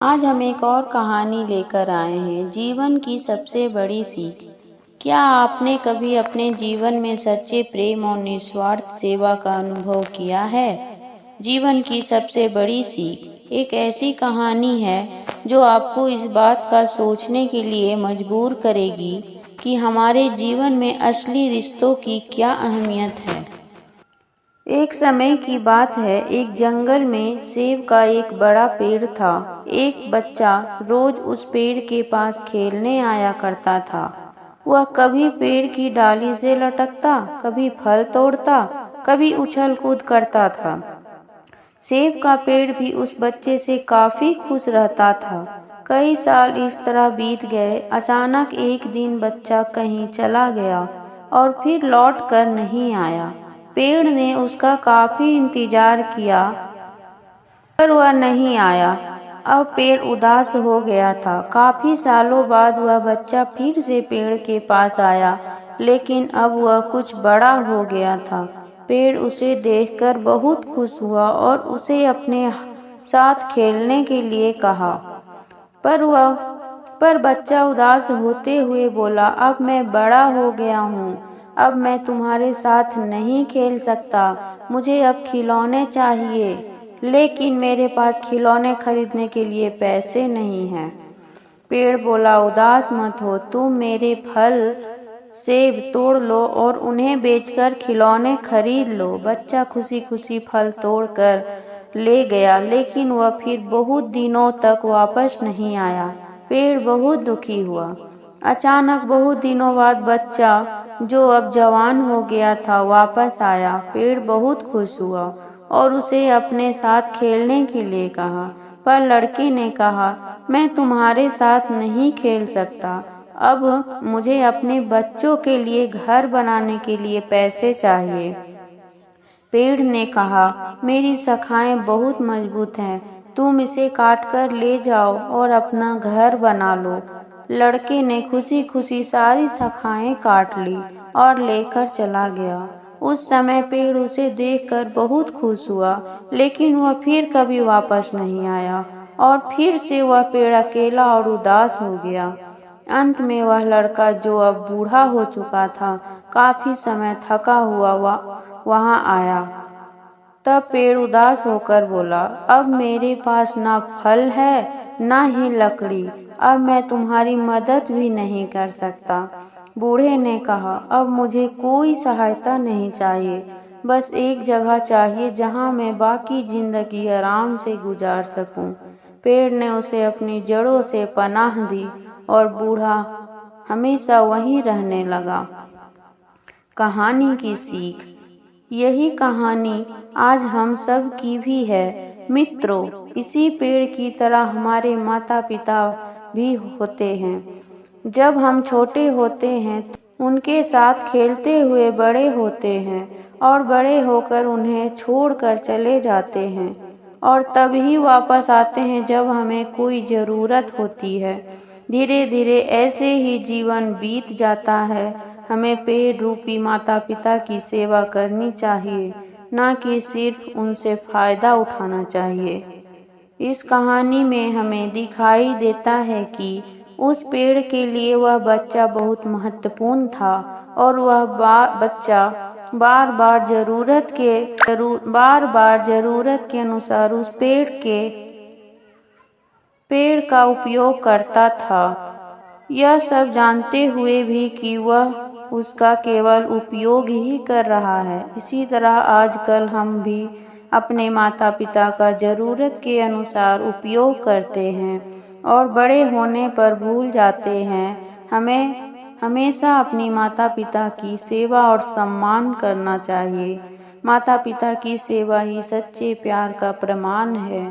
आज हम एक और कहानी लेकर आए हैं, जीवन की सबसे बड़ी सीख। क्या आपने कभी अपने जीवन में सच्चे प्रेम और निस्वार्थ सेवा का अनुभव किया है? जीवन की सबसे बड़ी सीख एक ऐसी कहानी है जो आपको इस बात का सोचने के लिए मजबूर करेगी कि हमारे जीवन में असली रिश्तों की क्या अहमियत है। एक समय की बात है, एक जंगल में सेब का एक बड़ा पेड़ था। एक बच्चा रोज उस पेड़ के पास खेलने आया करता था। वह कभी पेड़ की डाली से लटकता, कभी फल तोड़ता, कभी उछल कूद करता था। सेब का पेड़ भी उस बच्चे से काफी खुश रहता था। कई साल इस तरह बीत गए। अचानक एक दिन बच्चा कहीं चला गया और फिर लौट कर नहीं आया। पेड़ ने उसका काफी इंतजार किया पर वह नहीं आया। अब पेड़ उदास हो गया था। काफी सालों बाद वह बच्चा फिर से पेड़ के पास आया, लेकिन अब वह कुछ बड़ा हो गया था। पेड़ उसे देखकर बहुत खुश हुआ और उसे अपने साथ खेलने के लिए कहा। पर बच्चा उदास होते हुए बोला, अब मैं बड़ा हो गया हूँ, अब मैं तुम्हारे साथ नहीं खेल सकता। मुझे अब खिलौने चाहिए, लेकिन मेरे पास खिलौने खरीदने के लिए पैसे नहीं हैं। पेड़ बोला, उदास मत हो, तुम मेरे फल सेब तोड़ लो और उन्हें बेचकर खिलौने खरीद लो। बच्चा खुशी खुशी फल तोड़कर ले गया, लेकिन वह फिर बहुत दिनों तक वापस नहीं आया। पेड़ बहुत दुखी हुआ। अचानक बहुत दिनों बाद बच्चा, जो अब जवान हो गया था, वापस आया। पेड़ बहुत खुश हुआ और उसे अपने साथ खेलने के लिए कहा। पर लड़के ने कहा, मैं तुम्हारे साथ नहीं खेल सकता। अब मुझे अपने बच्चों के लिए घर बनाने के लिए पैसे चाहिए। पेड़ ने कहा, मेरी शाखाएं बहुत मजबूत हैं, तुम इसे काटकर ले जाओ और अपना घर बना लो। लड़के ने खुशी खुशी सारी शाखाएं काट ली और लेकर चला गया। उस समय पेड़ उसे देखकर बहुत खुश हुआ, लेकिन वह फिर कभी वापस नहीं आया और फिर से वह पेड़ अकेला और उदास हो गया। अंत में वह लड़का, जो अब बूढ़ा हो चुका था, काफी समय थका हुआ वहां आया। तब पेड़ उदास होकर बोला, अब मेरे पास ना फल है ना ही लकड़ी, अब मैं तुम्हारी मदद भी नहीं कर सकता। बूढ़े ने कहा, अब मुझे कोई सहायता नहीं चाहिए, बस एक जगह चाहिए जहां मैं बाकी जिंदगी आराम से गुजार सकूं। पेड़ ने उसे अपनी जड़ों से पनाह दी और बूढ़ा हमेशा वहीं रहने लगा। कहानी की सीख। यही कहानी आज हम सब की भी है। मित्रों, इसी पेड़ की तरह हमारे माता पिता भी होते हैं। जब हम छोटे होते हैं, उनके साथ खेलते हुए बड़े होते हैं और बड़े होकर उन्हें छोड़कर चले जाते हैं और तभी वापस आते हैं जब हमें कोई ज़रूरत होती है। धीरे धीरे ऐसे ही जीवन बीत जाता है। हमें पेड़ रूपी माता पिता की सेवा करनी चाहिए, न कि सिर्फ उनसे फायदा उठाना चाहिए। इस कहानी में हमें दिखाई देता है कि उस पेड़ के लिए वह बच्चा बहुत महत्वपूर्ण था और वह बच्चा बार बार जरूरत के अनुसार उस पेड़ का उपयोग करता था, यह सब जानते हुए भी कि वह उसका केवल उपयोग ही कर रहा है। इसी तरह आजकल हम भी अपने माता पिता का ज़रूरत के अनुसार उपयोग करते हैं और बड़े होने पर भूल जाते हैं। हमें हमेशा अपनी माता पिता की सेवा और सम्मान करना चाहिए। माता पिता की सेवा ही सच्चे प्यार का प्रमाण है।